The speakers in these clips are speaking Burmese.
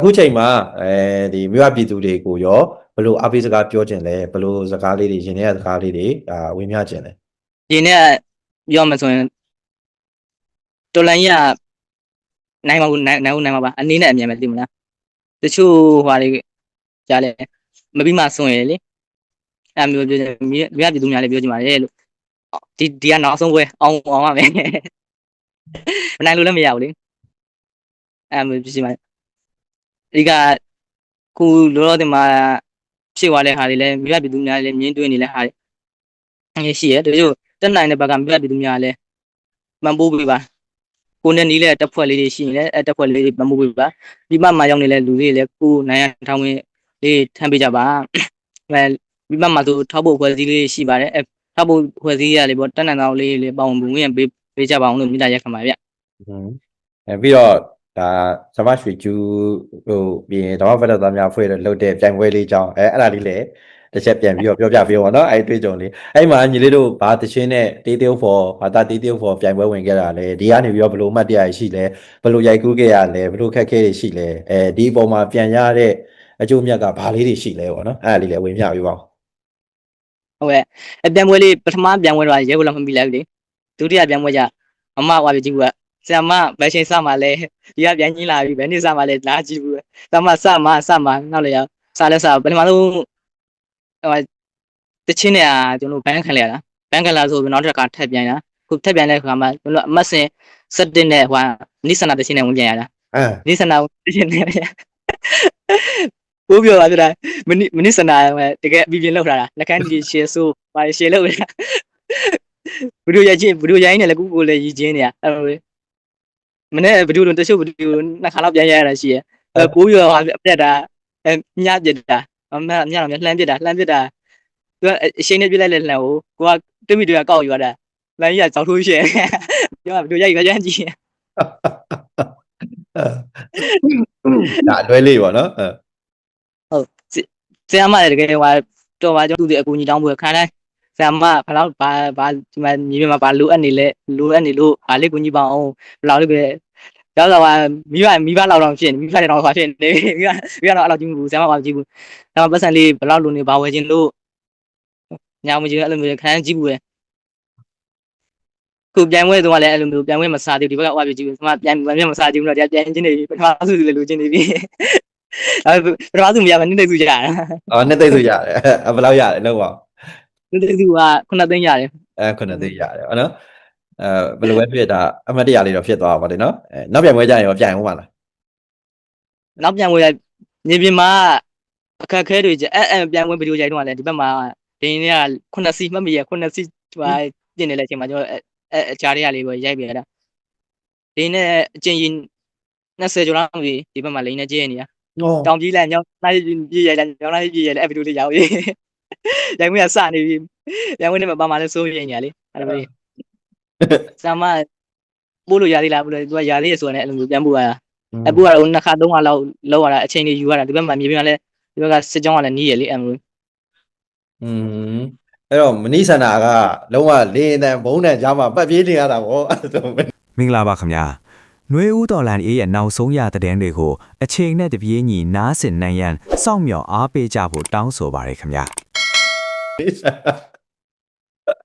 အခုချိန်မှာဒီမြို့အပြည်သူတွေကိုရောဘယ်လိုအပိစကားပြောခြင်းလဲဘယ်လိုစကားလေးတွေရင်ထဲစကားလေးတွေဝေမျှခြင်းလဲဒီနေ့ပြောမှဆိုရင်တော်လိုင်းရနိုင်မှာပါအနေနဲ့အမြင်ပဲသိမလားတချို့ဟာတွေကြားလဲမပြီးမှဆွင်ရလေအဲ့မျိုးပြောမြတ်ပြည်သူများလည်းပြောကြမှာလေလို့ဒီကနောက်ဆုံးပွဲအောင်ရမယ်မနိုင်လို့လည်းမရဘူးလေအဲ့မျိုးပြောကြမှာဒီကခုလောလောဆယ်မှာဖြစ်သွားတဲ့ဟာတွေလည်းမြတ်ပြည်သူများလည်းမြင်းတွင်းနေတဲ့ဟာတွေရှိတယ်တချို့တက်နိုင်တဲ့ဘက်ကမြတ်ပြည်သူများလည်းမှန်ပိုးပေးပါကိုနဲ့နီးတဲ့တက်ဖွဲ့လေးတွေရှိရင်လည်းအဲ့တက်ဖွဲ့လေးတွေမှန်ပိုးပေးပါဒီမှာရောက်နေတဲ့လူတွေလည်းကိုနိုင်ရထောင်းဝင်လေးထမ်းပေးကြပါဒီမှာဆိုထောက်ဖို့ဖွဲ့စည်းလေးရှိပါတယ်ထောက်ဖို့ဖွဲ့စည်းရလေပေါ့တက်နိုင်တော်လေးလေးပေါင်းဘူးဝင်ပေးကြပါအောင်လို့မြစ်တာရက်ခံပါဗျပြီးတော့ဒါစမရွှေကျူးဟိုပြီးရင်ဓမ္မပဒသားများဖွဲ့လို့လုပ်တဲ့ပြိုင်ပွဲလေးကြောင်းအဲ့ဒါလေးလည်းတစ်ချက်ပြန်ပြီးတော့ပြောပြပေးပါတော့အဲ့တွေ့ကြုံလေးအဲ့မှာညီလေးတို့ဘာတချင်းနဲ့တေးသေးဖို့ဘာတာတေးသေးဖို့ပြိုင်ပွဲဝင်ခဲ့တာလဲဒီကနေပြီးတော့ဘယ်လိုမှတ်တရရှိလဲဘယ်လိုရိုက်ကူးခဲ့ရလဲဘယ်လိုခက်ခဲတွေရှိလဲဒီအပေါ်မှာပြန်ရတဲ့အကျိုးမြတ်ကဘာလေးတွေရှိလဲပေါ့နော်အဲ့ဒါလေးလည်းဝင်ပြပေးပါဦးဟုတ်ကဲ့အပြန်ပွဲလေးပထမပြန်ပွဲတော့ရဲဘုလားမပြီးလိုက်ဘူးလေဒုတိယပြန်ပွဲကျအမဝါပြကြည့်ဘူးကဆရာမဘယ်ချိန်စမှလဲဒီကပြန်ကြီးလာပြီဘယ်နေ့စမှလဲလာကြည့်ဘူးဆရာမစမှနောက်လေစလဲစပထမဆုံးဟိုတချင်းနဲ့ကျွန်တော်ဘန်းခံလိုက်ရတာဘန်းခံလာဆိုပြီးနောက်တစ်ခါထပ်ပြန်ရခုထပ်ပြန်တဲ့ခါမှာကျွန်တော်အမတ်စင်17နဲ့ဟိုနိစနာတချင်းနဲ့ဝင်ပြန်ရတာနိစနာတချင်းနဲ့ဘိုးပြောပါပြတာမနစ်စနာတကယ်အပြင်လောက်ထားတာလက်ခန်းကြီးရှယ်ဆိုးပါရှယ်လောက်ရဗီဒီယိုရိုက်နေလဲကိုလည်းရည်ချင်းနေရအဲ့လိုမနေ့ဗီဒီယိုတချို့ဗီဒီယိုနှစ်ခါလောက်ပြန်ရတာရှိရပိုးပြောပါပြတာညပြတာညတော့လှမ်းပြတာသူကအရှိန်နဲ့ပြလိုက်လဲလှမ်းကိုကတွေ့မိတွေ့ကောက်ယူရတာလမ်းကြီးကဇောက်ထိုးရှယ်ပြောဗီဒီယိုရိုက်ရမ်းကြည့်ဒါလွဲလေးပေါ့နော်ဟုတ်ဆရာမလည်းတကယ်ဟိုတော့ပါကျွန်တော်သူ့အကူကြီးတောင်းဖို့ခံတိုင်းဆရာမဘလောက်ဘာဒီမှာမြေပြင်မှာဘာလိုအပ်နေလို့ဘာလေးကူကြီးပါအောင်ဘလောက်လေးပဲကျောင်းဆောင်ကမိဘလောက်တော့ဖြစ်နေမိဘတွေတော့ဖြစ်နေမိဘတော့အဲ့လောက်ကြည့်ဘူးဆရာမဘာကြည့်ဘူးဆရာမပတ်စံလေးဘလောက်လိုနေဘာဝယ်ခြင်းလို့ညာမကြည့်အဲ့လိုမျိုးခံကြည့်ဘူးပဲခုပြန်ဝဲတော့လည်းအဲ့လိုမျိုးပြန်ဝဲမစားသေးဘူးဒီဘက်ကဟောပြကြည့်ဘူးဆရာမပြန်မစားကြည့်ဘူးတော့ပြန်ချင်းနေပြီပထမဆုလည်းလိုချင်နေပြီပထမဆုမရဘူးနှစ်သိစုရတာနှစ်သိစုရတယ်ဘယ်လောက်ရတယ်လောက်ပါနှစ်သိစုက9သိန်းရတယ်9သိန်းရတယ်ဟုတ်နော်ဘယ်လိုပဲဖြစ်ဒါအမှတ်တရလေးတော့ဖြစ်သွားပါပါတယ်နော်နောက်ပြန်ပွဲကြရင်ရောပြန်ဦးမှာလားနောက်ပြန်ပွဲမြေပြင်မှာအခက်ခဲတွေပြန်ပွဲဗီဒီယိုရိုက်တော့လည်းဒီဘက်မှာဒင်းတွေက9စီမှတ်မိရ9စီဟာပြင်နေတဲ့အချိန်မှာကျွန်တော်အချားတွေကလေးပဲရိုက်ပြရတာဒင်းနဲ့အချင်းကြီး20ကျော်လောက်ဒီဘက်မှာလိန်နေကြည့်နေတာတောင်ကြီးလိုက်ညောင်းလိုက်ပြေးရိုက်လိုက်ညောင်းလိုက်ပြေးရိုက်လိုက်အဲ့ဗီဒီယိုလေးရောက်ရေးရိုက်ခွင့်ကစနေပြီပြန်ဝင်နေမှာပါမှလည်းစိုးရိမ်နေရလေအဲ့လိုဆာမပို့လို့ရသေးလားပို့လို့သူကရသေးရဆိုရင်အဲ့လိုမျိုးပြန်ပို့ရတာအပို့ကတော့2ခါ3ခါလောက်လောက်ရတာအချိန်တွေယူရတာဒီဘက်မှာမြေပြင်ကလည်းဒီဘက်ကစစ်ကြောင်းကလည်းနီးရလေအဲ့လိုအဲ့တော့မနိဆန္ဒကလုံးဝလေအတန်ဘုံတန်ကြားမှာပတ်ပြေးနေရတာဗောအဲ့ဒါမင်္ဂလာပါခင်ဗျာနွေဦးတော်လန်အေးရဲ့နောက်ဆုံးရတဲ့တဲ့တွေကိုအချိန်နဲ့တပြေးညီနားဆင်နိုင်ရန်စောင့်မျှော်အားပေးကြဖို့တောင်းဆိုပါရခင်ဗျာ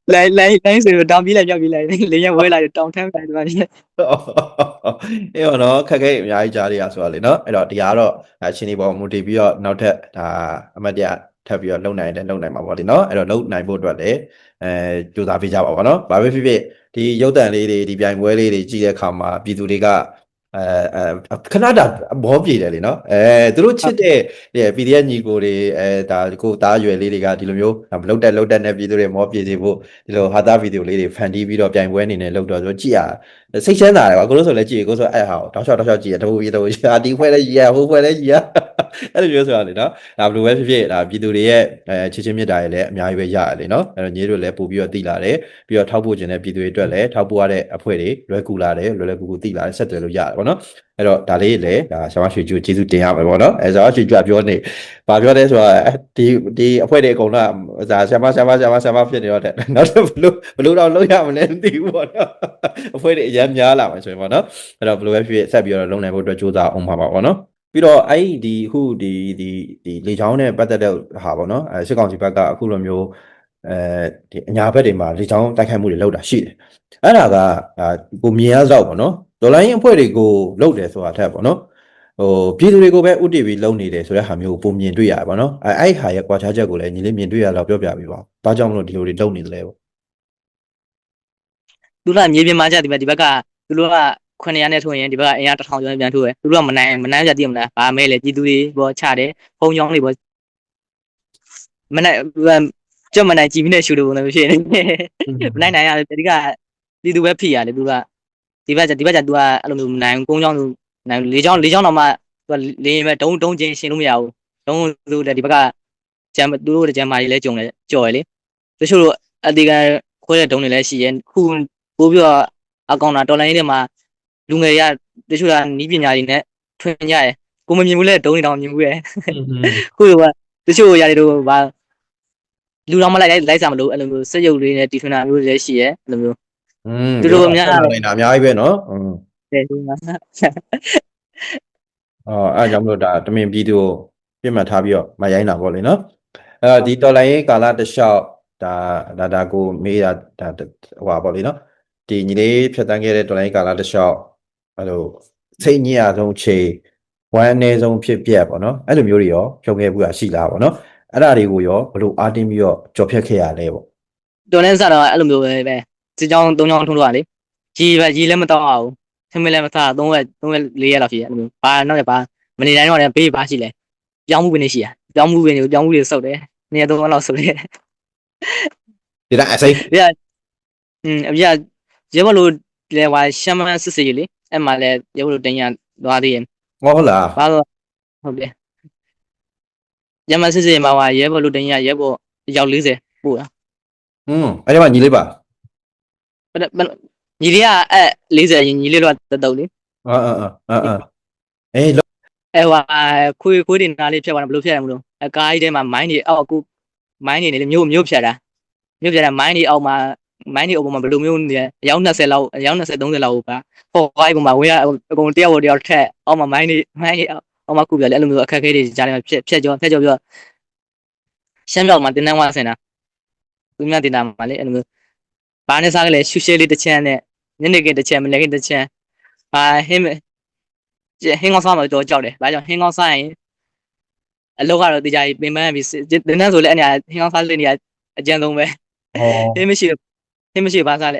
လိုင်းဆိုတော့တောင်ပြေးလိုက်ပြောက်ပြေးလိုက်လေရဝဲလိုက်တောင်ထမ်းလိုက်ဒီမှာအဲ့တော့ခက်ခဲအများကြီးကြားရဆိုတာလေနော်အဲ့တော့ဒီကတော့အချင်းဒီပေါ်မူတည်ပြီးတော့နောက်ထပ်ဒါအမတ်တရထပ်ပြီးတော့လုံနိုင်မှာပေါ့လေနော်အဲ့တော့လုံနိုင်ဖို့အတွက်လည်းကြိုးစားပေးကြပါပေါ့နော်ဘာပဲဖြစ်ဖြစ်ဒီရုပ်တံလေးတွေဒီပြိုင်ပွဲလေးတွေကြည့်တဲ့အခါမှာပြည်သူတွေကခဏတာမောပြေတယ်လေနော်သူတို့ချစ်တဲ့ PDF ညီကိုတွေဒါကိုသားရွယ်လေးတွေကဒီလိုမျိုးမလုတ်တက်နဲ့ပြည်သူတွေမောပြေစီဖို့ဒီလိုဟာသားဗီဒီယိုလေးတွေဖန်တီးပြီးတော့ပြိုင်ပွဲအနေနဲ့လုပ်တော့ဆိုကြည့်ရစိတ်ချမ်းသာတယ်ကွာကိုလို့ဆိုလည်းကြည့်ကိုဆိုအဲ့ဟာတောက်လျှောက်ကြည့်ရတပူရှာဒီဖွဲလည်းကြည့်ရဟိုဖွဲလည်းကြည့်ရအဲ့လိုမျိုးဆိုတာလေနော်ဒါဘယ်လိုပဲဖြစ်ဖြစ်ဒါပြည်သူတွေရဲ့ချစ်ချင်းမြတ်တာတွေလည်းအများကြီးပဲရတယ်လေနော်အဲ့တော့ညီတို့လည်းပို့ပြီးတော့တည်လာတယ်ပြီးတော့ထောက်ပို့ခြင်းတဲ့ပြည်သူတွေအတွက်လည်းထောက်ပို့ရတဲ့အဖွဲ့တွေလွယ်ကူလာတယ်လွယ်ကူတည်လာတယ်ဆက်သွယ်လို့ရတယ်ပေါ့နော်အဲ့တော့ဒါလေးလည်းဒါဆရာမရွှေကျူကျေးဇူးတင်ရမယ်ပေါ့နော်အဲဆရာမရွှေကျူပြောနေဘာပြောလဲဆိုတာဒီအဖွဲ့တွေအကုန်လုံးဒါဆရာမဖြစ်နေတော့တဲ့နောက်တော့ဘလို့တော့လုံးရမလဲမသိဘူးပေါ့နော်အဖွဲ့တွေအများများလာမှာဆိုရင်ပေါ့နော်အဲ့တော့ဘလို့ပဲဖြစ်ဆက်ပြီးတော့လုံနိုင်ဖို့အတွက်ကြိုးစားအောင်ပါပေါ့နော် ပြီးတော့အဲ့ဒီအခုဒီလေချောင်းနဲ့ပတ်သက်တဲ့ဟာပေါ့နော်စစ်ကောင်စီဘက်ကအခုလိုမျိုးဒီအညာဘက်တွေမှာလေချောင်းတိုက်ခိုက်မှုတွေလုပ်တာရှိတယ်အဲ့ဒါကကိုမြင်ရတော့ပေါ့နော်ဒေါ်လာရင်းအဖွဲ့တွေကိုလုပ်တယ်ဆိုတာထက်ပေါ့နော်ဟိုပြည်သူတွေကိုပဲဥတည်ပြီးလုပ်နေတယ်ဆိုတဲ့ဟာမျိုးကိုပုံမြင်တွေ့ရတယ်ပေါ့နော်အဲ့ဟာရဲ့ကွာခြားချက်ကိုလည်းညီလေးမြင်တွေ့ရတော့ပြောပြပေးပါဘာကြောင့်မလို့ဒီလိုတွေလုပ်နေသလဲပေါ့ သူတို့ကမြေပြင်မှာကြဒီဘက်ကသူတို့က900နဲ့ထိုးရင်ဒီဘက်ကအင်အား1000ကျော်နဲ့ပြန်ထိုးတယ်သူတို့ကမနိုင်ကြသိမလားဘာမဲလဲပြည်သူတွေပေါ်ချတယ်ဖုံချောင်းတွေပေါ်မနိုင်ကြက်မနိုင်ကြည့်ပြီးနဲ့ရှူလို့ပုံစံဖြစ်နေမနိုင်ရတယ်ဒီကပြည်သူပဲဖိရတယ်သူကဒီဘက်သူကအဲ့လိုမျိုးနိုင်ကုန်းချောင်းသူနိုင်၄ချောင်းတော့မှသူကလေရင်ပဲတုံးချင်းရှင်းလို့မရဘူးတုံးသူဒီဘက်ကဂျမ်သူတို့ဂျမ်မာကြီးလဲကြုံလဲကြော်ရလေတချို့တော့အတေကန်ခွဲတဲ့တုံးတွေလည်းရှိရဲခုပိုးပြီးတော့အကောင်တာတော်လိုင်းတွေမှာလူငယ်ရတချို့ကနီးပညာတွေနဲ့ထွင်ကြရဲကိုမမြင်ဘူးလဲတုံးနေတောင်မြင်ဘူးရဲခုကတချို့ຢာတွေတော့ဘာလူတော်မလိုက်စားမလို့အဲ့လိုမျိုးစက်ရုပ်လေးနဲ့တီထွင်တာမျိုးတွေလည်းရှိရဲအဲ့လိုမျိုးသူတို့အများနေတာအများကြီးပဲเนาะတယ်ဒီမှာအဲ့ကြောင့်မလို့ဒါတမင်ပြည်သူကိုပြစ်မှတ်ထားပြီးတော့မရိုင်းတာပေါ့လေเนาะဒီတော်လိုင်းရေးကာလတစ်လျှောက်ဒါကိုမေးတာဒါဟိုပါပေါ့လေเนาะဒီညီလေးဖြတ်တန်းခဲ့တဲ့တော်လိုင်းရေးကာလတစ်လျှောက်အဲ့လိုစိတ်ညစ်ရဆုံးချိန်ဝမ်းအနည်းဆုံးဖြစ်ပြက်ပေါ့เนาะအဲ့လိုမျိုးတွေရောဖြုံခဲ့ဘူးတာရှိလားပေါ့เนาะအဲ့ဒါတွေကိုရောဘယ်လိုအားတင်းပြီးတော့ကြော်ဖြတ်ခဲ့ရလဲပေါ့တော်လည်းစတော့အဲ့လိုမျိုးပဲစစ်ကြောင်း3ကြောင်းထုံးတော့လေကြီးလည်းမတော့အောင်ဆင်းမလည်းမစား3ရက်4ရက်လောက်ရှိတယ်အဲ့လိုမျိုးဘာနောက်ရဘာမနေတိုင်းတော့လည်းဘေးဘာရှိလဲပြောင်းမှုပင်နေရှိရပြောင်းမှုတွေစုပ်တယ်နေရာ3ရက်လောက်စုပ်တယ်ဒီကအစိမ်းပြအပြရဲဘလို့လဲဟွာရှမ်းမန်းစစ်စစ်ကြီးလေအဲ့မှာလဲရဲဘလို့တင်ရသွားသေးရင်ဟုတ်လားဘာလို့ဟုတ်တယ်ရမစစ်စစ်မှာဟွာရဲဘလို့တင်ရရဲဘောရောက်40ပို့တာအဲ့ဒီမှာညီလေးပါညီလေးကအဲ့40ရင်ညီလေးတော့တုတ်လေအေးအဲ့ဟွာခွေးတွေနားလေးဖြတ်သွားတယ်ဘလို့ဖြတ်ရမလို့အကားကြီးထဲမှာမိုင်းတွေအောက်အခုမိုင်းတွေနေလေမျိုးဖြတ်တာမိုင်းတွေအောက်မှာမိုင်းတွေအပေါ်မှာဘယ်လိုမျိုးနေအယောက်20လောက်အယောက်20 30လောက်ပါဟောဟိုမှာဝင်ရအကုန်တယောက်ထက်အောက်မှာမိုင်းတွေအောက်မှာကုပြလေအဲ့လိုမျိုးအခက်အခဲတွေကြားထဲမှာဖြတ်ကြောပြီးတော့ရှမ်းမြောက်မှာတင်းတန်းဝါဆင်တာသူများတင်တာမှာလေအဲ့လိုမျိုးဘာနဲ့စားကြလဲရှူရှဲလေးတစ်ချမ်းနဲ့ညနေခင်းတစ်ချမ်းမနေ့ကတစ်ချမ်းဘာဟင်းကောင်းစားမှာတော့ကြောက်တယ်ဘာကြောင့်ဟင်းကောင်းစားရင်အလောက်ကတော့တရားကြီးပင်ပန်းပြီးတင်းတန်းဆိုလဲအဲ့ညာဟင်းကောင်းစားလေးနေရအကျဉ်းဆုံးပဲဟင်းမရှိဘာစားလဲ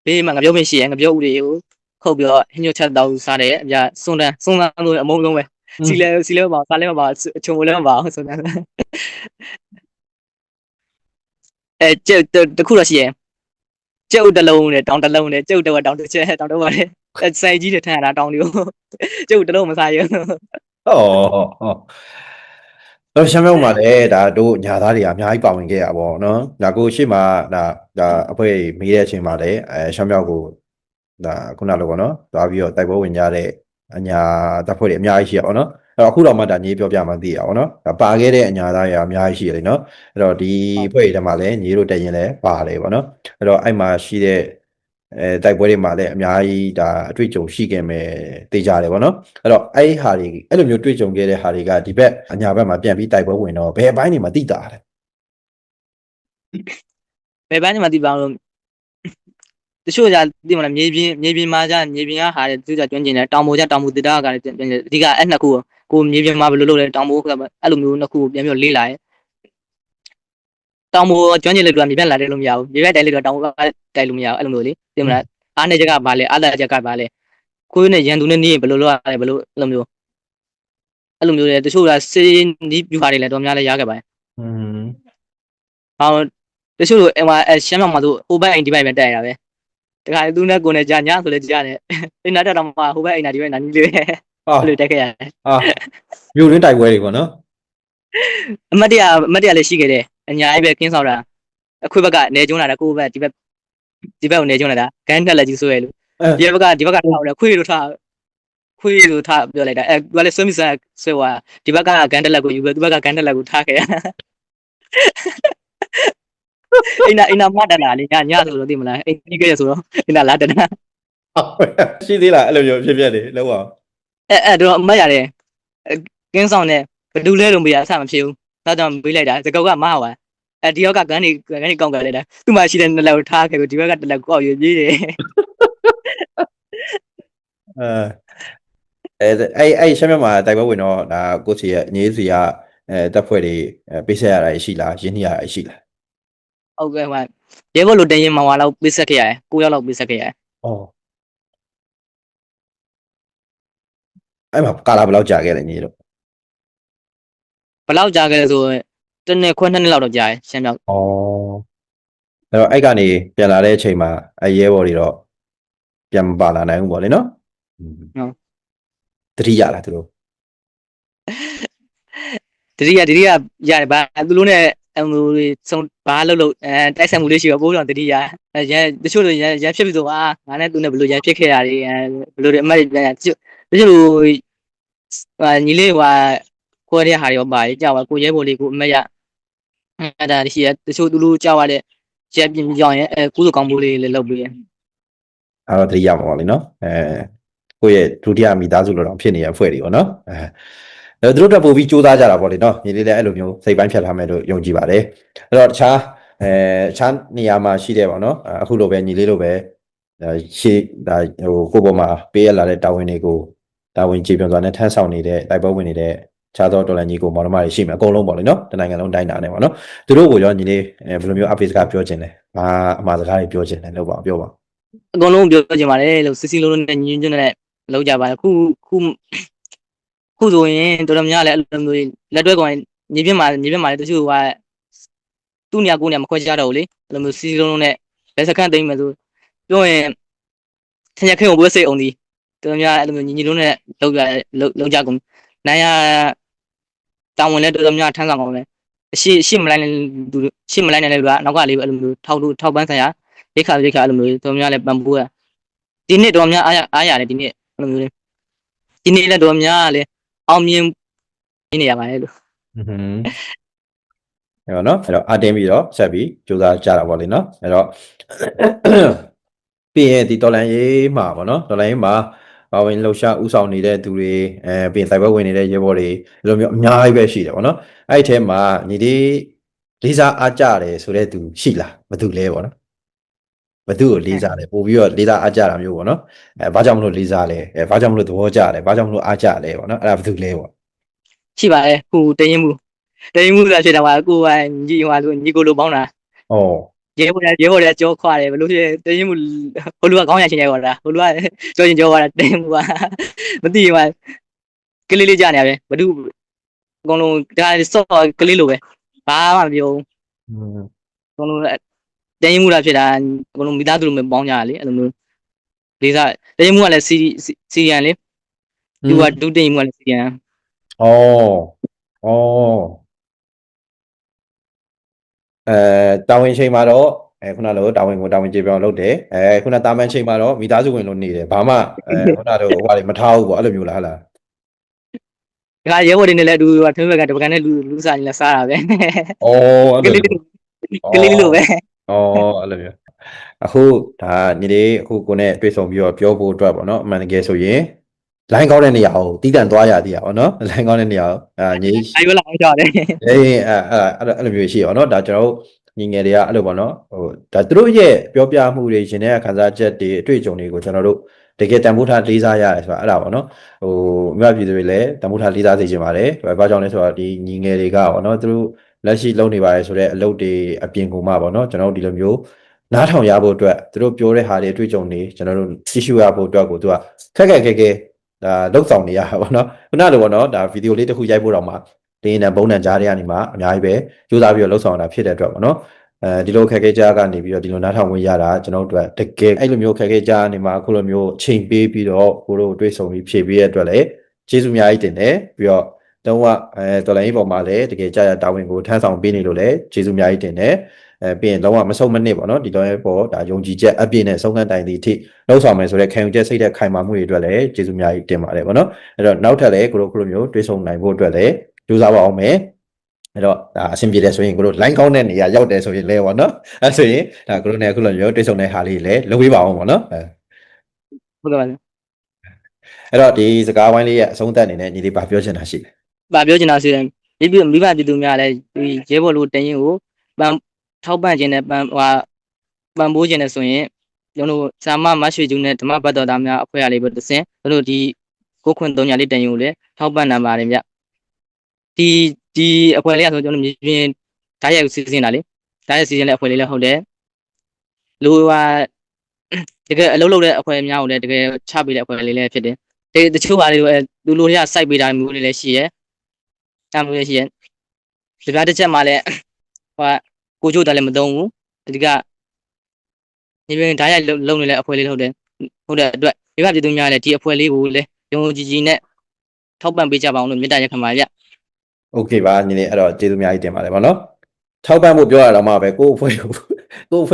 ဘေးမှာငပြောင်းမရှိရငပြောင်းဦးတွေကိုခုတ်ပြီးတော့ဟင်းညွတ်ချက်တောက်စားတယ်အပြစွန်းတန်းလို့အမုန်းဆုံးပဲစီလဲမပါစားလဲမပါအချုံလည်းမပါစွန်းတန်းကျုပ်တခုတော့ရှိရင်ကျုပ်တစ်လုံးနဲ့တောင်တစ်လုံးနဲ့ကျုပ်တော့တောင်တစ်ချက်တောင်တော့ပါတယ်စိုက်ကြီးတွေထမ်းရတာတောင်တွေကိုကျုပ်တစ်လုံးမစားရတော့ရှမ်းမြောက်မှာလည်းဒါတို့ညာသားတွေအများကြီးပါဝင်ခဲ့ရပါတော့เนาะဒါကိုရှေ့မှာဒါအဖွဲ့မေးတဲ့အချိန်မှာလည်းရှမ်းမြောက်ကိုဒါခုနလိုပေါ့နော်သွားပြီးတော့တိုက်ပွဲဝင်ကြတဲ့အညာတပ်ဖွဲ့တွေအများကြီးရှိရပါတော့အဲ့တော့အခုတော့မှဒါညီပြောပြမှသိရပါတော့ဒါပါခဲ့တဲ့အညာသားတွေအများကြီးရှိရတယ်เนาะအဲ့တော့ဒီအဖွဲ့တွေထဲမှာလည်းညီတို့တက်ရင်လည်းပါတယ်ပေါ့နော်အဲ့တော့အဲ့မှာရှိတဲ့တိုက်ပွဲတွေမှာလည်းအများကြီးဒါအတွေ့အကြုံရှိခဲ့မယ်သိကြတယ်ပေါ့နော်အဲ့တော့အဲ့ဟာတွေအဲ့လိုမျိုးတွေ့ကြုံခဲ့တဲ့ဟာတွေကဒီဘက်အညာဘက်မှာပြန်ပြီးတိုက်ပွဲဝင်တော့ဘယ်အပိုင်းတွေမှာသိတာလဲဘယ်ပိုင်းတွေမှာသိပါလို့တချို့じゃသိမလားမြေပြင်မှာじゃမြေပြင်ကဟာတဲ့သူじゃကျွမ်းကျင်တယ်တောင်ပေါ်じゃတောင်ပေါ်တတာကလည်းအဓိကအဲ့နှစ်ခုကိုမြေပြင်မှာဘယ်လိုလုပ်လဲတောင်ပေါ်အဲ့လိုမျိုးနှစ်ခုပြန်ပြီးလေ့လာရဲတောင်ပေါ်ကျွမ်းကျင်လို့ကမြေပြင်လာတယ်လို့မရဘူးမြေပြင်တိုက်လို့တောင်ပေါ်တိုက်လို့မရဘူးအဲ့လိုမျိုးလေသိမလားအားနေချက်ကဘာလဲအားသာချက်ကဘာလဲကိုယ်နဲ့ရန်သူနဲ့နေရင်ဘယ်လိုလုပ်ရလဲဘယ်လိုအဲ့လိုမျိုးလေတချို့ကစေးနီးပြူပါတွေလည်းတော်များလည်းရခဲ့ပါတယ်ဟောတချို့လိုရှမ်းမြောက်မှာဆိုဟိုဘက်အိမ်ဒီဘက်ပဲတိုက်ရတာပဲတခါသူနဲ့ကိုယ်နဲ့ကြာညဆိုလဲကြာတယ်အိမ်နာတက်တော့မှဟိုဘက်အိမ်နာဒီဘက်နာနီးလေးပဲအဲ့လိုတက်ခဲ့ရတယ်မြို့ရင်းတိုက်ပွဲတွေပေါ့နော်အမတ်တရလည်းရှိခဲ့တယ်အညာကြီးပဲကင်းဆောင်တာအခွေဘက်ကနေကျုံးလာတာကိုဘက်ဒီဘက်ကိုနေကျုံးလာတာဂန်းတက်လက်ကြီးဆိုရဲလို့ဒီဘက်ကထောက်တယ်ခွေလို့ထားပြောလိုက်တာသူကလည်းဆွဲမိစားဆွဲသွားဒီဘက်ကဂန်းတက်လက်ကိုယူပြီးသူဘက်ကဂန်းတက်လက်ကိုထားခဲ့ရအိမ်နာမတက်လာလေညဆိုတော့သိမလားအိမ်ကြီးခဲ့ရဆိုတော့အိမ်နာလာတက်တာရှိသေးလားအဲ့လိုမျိုးဖြစ်နေလောက်အောင် တော့အမတ်ရတယ်ကင်းဆောင်နဲ့ဘဒူလဲလို့မရအဆမဖြစ်ဘူးဒါကြောင့်မေးလိုက်တာစကောက်ကမဟာပါဒီရောက်ကဂန်းနေကောက်ကလိုက်တာသူ့မှာရှိတဲ့နှစ်လက်ကိုထားခဲ့ပြီးဒီဘက်ကတစ်လက်ကိုကောက်ရွေးပြေးတယ် အဲ့ရှမ်းမြတ်မှာတိုက်ပွဲဝင်တော့ဒါကိုစီရဲ့အငြိစီကတပ်ဖွဲ့တွေပေးဆက်ရတာရှိလားရင်းနှီးရတာရှိလား ဟုတ်ကဲ့ဟိုရဲဘော်လိုတင်ရင်မှာဟွာလောက်ပေးဆက်ခဲ့ရတယ်9ယောက်လောက်ပေးဆက်ခဲ့ရတယ် ဩအဲ့မှာကာလာဘယ်လောက်ကြာခဲ့လဲညီတို့ ဘယ်လောက်ကြာခဲ့လဲဆိုတနေ့ခွဲ2နှစ်လောက်တော့ကြာတယ်ရှမ်းမြောက် ဩအဲ့တော့အဲ့ကနေပြန်လာတဲ့အချိန်မှာအရဲဘော်တွေတော့ပြန်မပါလာနိုင်ဘူးပေါ့လေနော်တတိရလားသူတို့ တတိယရတယ်ဘာသူတို့နဲ့အမှုတွေစုံဘာလို့တိုက်ဆိုင်မှုလေးရှိတော့ပိုးတော့တတိယရန်တချို့လိုရန်ဖြစ်ပြီဆိုငါနဲ့သူနဲ့ဘယ်လိုရန်ဖြစ်ခဲ့တာတွေဘယ်လိုတွေအမှတ်တွေပြန်တချို့ညီလေးခွဲတဲ့ဟာတွေရောပါတယ်ကြောက်ပါကိုရဲဘော်လေးကိုအမှတ်ရအဲ့ဒါရှိရတချို့သူတို့ကြောက်ရတဲ့ရက်ပြင်ကြောင်ရဲ့ကုသိုလ်ကောင်းမှုလေးလည်းလုပ်ပေးရ အဲ့တော့တတိရမှာပေါ့လေနော်ကိုယ့်ရဲ့ဒုတိယမိသားစုလိုတော့ဖြစ်နေတဲ့အဖွဲ့တွေပေါ့နော်သူတို့တက်ပို့ပြီးစူးစမ်းကြတာပေါ့လေနော်ညီလေးလည်းအဲ့လိုမျိုးစိတ်ပိုင်းဖြတ်ထားမယ်လို့ယုံကြည်ပါတယ်အဲ့တော့တခြားနေရာမှာရှိတယ်ပေါ့နော်အခုလိုပဲညီလေးလိုပဲရှေ့ဒါဟိုကိုပေါ်မှာပေးရလာတဲ့တာဝန်တွေကိုတာဝန်ကျေပွန်စွာနဲ့ထမ်းဆောင်နေတဲ့တိုက်ပွဲဝင်နေတဲ့ခြားသောတော်လှန်ရေးကိုမောင်နှမတွေရှိမယ်အကုန်လုံးပေါ့လေနော်တနိုင်ငံလုံးတိုင်းတာနဲ့ပေါ့နော်သူတို့ကိုရောညီလေးဘယ်လိုမျိုးအဖေစကားပြောချင်လဲဘာအမှားစကားတွေပြောချင်လဲလို့ပြောပါ အကုန်လုံးပြောချင်ပါတယ်လို့စစ်စစ်လုံးနဲ့ညင်းညွန့်နဲ့လောက်ကြပါတယ်ခုဆိုရင်တော်တော်များလည်းအဲ့လိုမျိုးလက်တွဲကောင်ညီပြမှာလည်းတချို့သူ့နေရာကိုနေရာမခွဲကြတော့ဘူးလေအဲ့လိုမျိုးစစ်စစ်လုံးနဲ့လက်စခန့်သိမ်းမယ်ဆိုပြောရင်ဆင်ရခင်ကိုဘွဲစိတ်အောင်ဒီတော်တော်များအဲ့လိုမျိုးညီလုံးနဲ့လောက်ကြကုန်နိုင်ရတောင်းဝင်လဲတော်တော်များထမ်းဆောင်အောင်လဲရှေ့မလိုက်နိုင်သူရှေ့မလိုက်နိုင်တဲ့လူကနောက်ကလေးအဲ့လိုမျိုးထောက်ပန်းဆိုင်ရာရိတ်ခါအဲ့လိုမျိုးတော်တော်များလည်းပံ့ပိုးရဒီနေ့တော်များအားရတယ်ဒီနေ့အဲ့လိုမျိုးလေဒီနေ့လည်းတော်များလည်းအောင်မြင်နေရပါတယ်လို့ အဲ့တော့နော်အဲ့တော့အတင်းပြီးတော့ဆက်ပြီးကြိုးစားကြတာပေါ့လေနော်အဲ့တော့ပြီးရင်ဒီတော်လန်ရေးမှာပေါ့နော်တော်လန်ရေးမှာပါဝင်လှူရှာဥဆောင်နေတဲ့သူတွေပြီးရင်စိုက်ပွဲဝင်နေတဲ့ရဲဘော်တွေဒီလိုမျိုးအများကြီးပဲရှိတယ်ပေါ့နော်အဲ့ဒီထဲမှာညီဒီလေးစားအားကြတယ်ဆိုတဲ့သူရှိလားဘယ်သူလဲပေါ့နော်ဘယ်သူကိုလေးစားလဲပို့ပြီးတော့လေးစားအားကြတာမျိုးပေါ့နော်ဘာကြောင့်မလို့လေးစားလဲဘာကြောင့်မလို့သဘောကျလဲဘာကြောင့်မလို့အားကြလဲပေါ့နော်အဲ့ဒါဘယ်သူလဲပေါ့ ရှိပါတယ်ဟိုတရင်မှုဆိုတာဖြစ်တာကကိုယ်ညီကိုလိုပေါင်းတာ ဩ ရဲဘော်လည်းကြောခွာတယ်ဘလို့ဖြစ်တရင်မှုဟိုလူကခေါင်းရချင်းရဲခေါ်တာဟိုလူကကြောချင်းကြောခွာတာတရင်မှုကမသိဘူးကလေးလေးကြနေရပဲဘသူအကုန်လုံးဒါစော့ကလေးလိုပဲဘာမှမပြောဘူးအကုန်လုံးတရင်မှုလာဖြစ်တာအကုန်လုံးမိသားစုလိုမျိုးပေါင်းကြတာလေအဲ့လိုမျိုးလေးစားတရင်မှုကလည်းစီရန်လေသူကဒုတရင်မှုကလည်းစီရန် ဩတာဝန်ချိန်မှာတော့ခုနလိုတာဝန်ကျေပြောင်းလုပ်တယ်ခုနတာမန်ချိန်မှာတော့မိသားစုဝင်လို့နေတယ်ဘာမှခုနတော့ဟိုဟာတွေမထားဘူးပေါ့အဲ့လိုမျိုးလားဟုတ်လား ဒါရဲဘော်တွေနဲ့လည်းအတူထမင်းဘက်ကတပကန်းနဲ့လူစားနေလဲစားတာပဲ ဩအဲ့လို ကလေးလိုပဲ ဩအဲ့လိုမျိုးအခုဒါညီလေးအခုကိုနဲ့တွေ့ဆုံပြီးတော့ပြောဖို့အတွက်ပေါ့နော်အမှန်တကယ်ဆိုရင်လိုင်းကောင်းတဲ့နေရာကိုတီးတန့်သွားရသေးရပါတော့လိုင်းကောင်းတဲ့နေရာကိုညီ အဲ့လိုအောင်ကြတယ် အေးအဲ့လိုမျိုးရှိရပါတော့ဒါကျွန်တော်တို့ညီငယ်တွေကအဲ့လိုပေါ့နော်ဟိုဒါသူတို့ရဲ့ပြောပြမှုတွေရှင်တဲ့ခံစားချက်တွေအတွေ့အကြုံတွေကိုကျွန်တော်တို့တကယ်တန်ဖိုးထားလေးစားရတယ်ဆိုတာအဲ့ဒါပေါ့နော်ဟိုမြတ်ပြည်သူတွေလည်းတန်ဖိုးထားလေးစားစေချင်ပါတယ်ဘာကြောင့်လဲဆိုတော့ဒီညီငယ်တွေကပေါ့နော်သူတို့လက်ရှိလုပ်နေပါတယ်ဆိုတဲ့အလုပ်တွေအပြင်ကိုမှပေါ့နော်ကျွန်တော်တို့ဒီလိုမျိုးနားထောင်ရဖို့အတွက်သူတို့ပြောတဲ့ဟာတွေအတွေ့အကြုံတွေကျွန်တော်တို့သိရှိရဖို့အတွက်ကိုသူကခက်ခဲဒါလှုပ်ဆောင်နေရတာပေါ့နော်ခုနလိုပေါ့နော်ဒါဗီဒီယိုလေးတစ်ခုရိုက်ဖို့တော့မှတင်းနဲ့ဘုံနဲ့ကြားတွေကနေမှအများကြီးပဲကြိုးစားပြီးတော့လှုပ်ဆောင်တာဖြစ်တဲ့အတွက်ပေါ့နော်ဒီလိုခက်ခဲကြားကနေပြီးတော့ဒီလိုနားထောင်ဝင်ရတာကျွန်တော်တို့အတွက်တကယ်အဲ့လိုမျိုးခက်ခဲကြားနေမှာအခုလိုမျိုးချိန်ပေးပြီးတော့ကိုတို့တွေးဆုံပြီးဖြည့်ပေးရတဲ့အတွက်လည်းကျေးဇူးအများကြီးတင်တယ်ပြီးတော့တော့တော်လိုင်းပေါ်မှာလည်းတကယ်ကြာရတာဝန်ကိုထမ်းဆောင်ပေးနေလို့လည်းကျေးဇူးအများကြီးတင်တယ်ပြီးရင်လုံးဝမဆုံးမနစ်ပေါ့နော်ဒီတော့ပေါ်ဒါယုံကြည်ချက်အပြည့်နဲ့ဆုံးခန်းတိုင်သည့်အထိလှုပ်ဆောင်မယ်ဆိုတဲ့ခံယူချက်စိတ်တဲ့ခိုင်မာမှုတွေအတွက်လည်းကျေးဇူးအများကြီးတင်ပါတယ်ပေါ့နော်အဲ့တော့နောက်ထပ်လည်းကိုတို့မျိုးတွေးဆုံနိုင်ဖို့အတွက်လည်းကြိုးစားပါအောင်မယ်အဲ့တော့ဒါအဆင်ပြေတယ်ဆိုရင်ကိုတို့ line ကောင်းတဲ့နေရာရောက်တယ်ဆိုရင်လဲပေါ့နော်အဲ့ဆိုရင်ဒါကိုတို့နဲ့အခုလိုမျိုးတွေးဆုံတဲ့ဟာလေးလည်းလုပ်ပေးပါအောင်ပေါ့နော်ဟုတ်ကဲ့ပါ အဲ့တော့ဒီစကားဝိုင်းလေးရဲ့အဆုံးသတ်အနေနဲ့ညီလေးဗာပြောချင်တာရှိတယ် ဗာပြောချင်တာဆိုရင်မိဘပြည်သူများလည်းဒီရဲဘော်လို့တရင်ကိုထောက်ပံ့ခြင်းနဲ့ပံ့ပိုးခြင်းနဲ့ဆိုရင်ကျွန်တော်စာမမရွှေကျူးနဲ့ဓမ္မဘတ်တော်သားများအဖွဲ့အစည်းလေးပဲတစင်ကျွန်တော်ဒီကိုခွန်3ညာလေးတရင်ကိုလည်းထောက်ပံ့နိုင်ပါတယ်ဗျဒီအဖွဲ့လေးကဆိုကျွန်တော်မြေပြင်ဓာတ်ရိုက်စီစဉ်တာလေဓာတ်ရိုက်စီစဉ်တဲ့အဖွဲ့လေးလည်းဟုတ်တယ်လူတကယ်အလုပ်လုပ်တဲ့အဖွဲ့များကိုလည်းတကယ်ချပေးတဲ့အဖွဲ့လေးလည်းဖြစ်တယ်တချို့ပါလေသူတို့တွေကစိုက်ပေးတာမျိုးလေးလည်းရှိရဲတမ်းလို့ရှိရဲဒီကတစ်ချက်မှလည်းကိုချို့တယ်လည်းမသုံးဘူးဒီကညီမဓာတ်ရိုက်လုံနေတဲ့အဖွဲ့လေးဟုတ်တဲ့အတွက်မိဘပြည်သူများလည်းဒီအဖွဲ့လေးကိုလည်းယုံကြည်နဲ့ထောက်ပံ့ပေးကြပါအောင်လို့မေတ္တာရပ်ခံပါရ โอเคပါညီလေးအဲ့တော့ကျေးဇူးများကြီးတင်ပါတယ်ဗောနော်ထောက်ပံ့ဖို့ပြောရတော့မှပဲကိုယ့်အဖွဲ့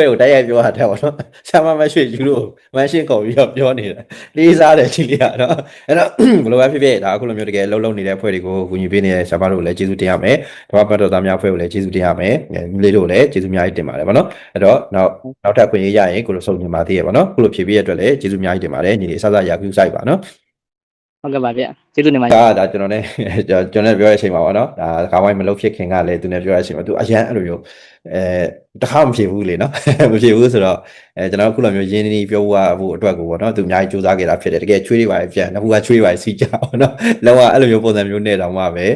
ကိုတိုက်ရိုက်ပြောရတဲ့ဗောနော်ဆာမမရွှေယူလို့မန်ရှင်းကုန်ပြီးတော့ပြောနေတယ်လေးစားတယ်ညီလေးကနော်အဲ့တော့ဘယ်လိုပဲဖြစ်ဖြစ်ဒါအခုလိုမျိုးတကယ်လှုပ်နေတဲ့အဖွဲ့တွေကိုကူညီပေးနေတဲ့ဆာမတို့ကိုလည်းကျေးဇူးတင်ရမယ်ဓမ္မဘတ်တော်သားများအဖွဲ့ကိုလည်းကျေးဇူးတင်ရမယ်ညီလေးတို့လည်းကျေးဇူးများကြီးတင်ပါတယ်ဗောနော်အဲ့တော့နောက်ထပ်ခွင့်ရရင်ကိုလိုစုံညီပါသေးရဗောနော်ကိုလိုဖြည့်ပေးရတဲ့အတွက်လည်းကျေးဇူးများကြီးတင်ပါတယ်ညီလေးအစရာကူးဆိုင်ပါနော်ဟုတ်ကဲ့ပါဗျကျေးဇူးတင်ပါတယ်ဒါကျွန်တော်နဲ့ပြောတဲ့အချိန်မှာပေါ့နော်ဒါခါဝိုင်းမလုပ်ဖြစ်ခင်ကလည်းသူနဲ့ပြောတဲ့အချိန်မှာသူအရန်အဲ့လိုမျိုးတခါမဖြစ်ဘူးလေနော်မဖြစ်ဘူးဆိုတော့ကျွန်တော်အခုလိုမျိုးရင်းနှီးပြောဖို့အတွက်ကိုပေါ့နော်သူအများကြီးစူးစမ်းခဲ့တာဖြစ်တယ်တကယ်ချွေးတွေပါပြန်အခုကချွေးတွေပါစီကြအောင်နော်လောကအဲ့လိုမျိုးပုံစံမျိုးနဲ့တောင်မှပဲ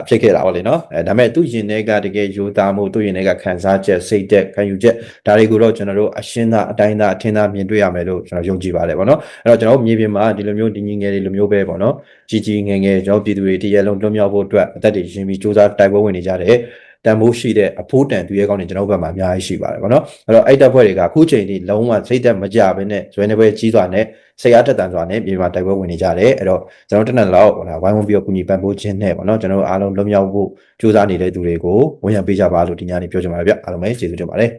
ဖြစ်ခဲ့တာပေါ့လေနော်ဒါပေမဲ့သူရင်ထဲကတကယ်ယူသားမှုသူရင်ထဲကခံစားချက်စိတ်သက်ခံယူချက်ဒါတွေကိုတော့ကျွန်တော်တို့အရှင်းသားအတိုင်းသားအထင်သားမြင်တွေ့ရမယ်လို့ကျွန်တော်ယုံကြည်ပါတယ်ပေါ့နော်အဲ့တော့ကျွန်တော်မြေပြင်မှာဒီလိုမျိုးဒီငငယ်တွေလိုမျိုးပဲပေါ့နော်ကြီးငယ်ငယ်ကျွန်တော်ပြည်သူတွေတရလုံးလွတ်မြောက်ဖို့အတွက်အသက်တွေရှင်ပြီးစူးစမ်းတိုက်ပွဲဝင်နေကြတယ်တန်ဖိုးရှိတဲ့အဖိုးတန်သူရဲကောင်းတွေကျွန်တော်ဘက်မှာအများကြီးရှိပါတယ်ဗောနော်အဲ့တော့အဲ့တပ်ဖွဲ့တွေကအခုချိန်ထိလုံးဝစိတ်သက်မကြဘဲနဲ့ဇွဲနေပွဲကြီးစွာနဲ့စိတ်အားတက်တန်စွာနဲ့ပြည်မှာတိုက်ပွဲဝင်နေကြတယ်အဲ့တော့ကျွန်တော်တနက်လောက်ဝိုင်းဝန်းပြီးတော့ကူညီပံ့ပိုးခြင်းနဲ့ဗောနော်ကျွန်တော်အားလုံးလွတ်မြောက်ဖို့စူးစမ်းနေတဲ့သူတွေကိုဝန်ရံပေးကြပါလို့ဒီညနေပြောချင်ပါတယ်ဗျအားလုံးပဲကျေးဇူးတင်ပါတယ်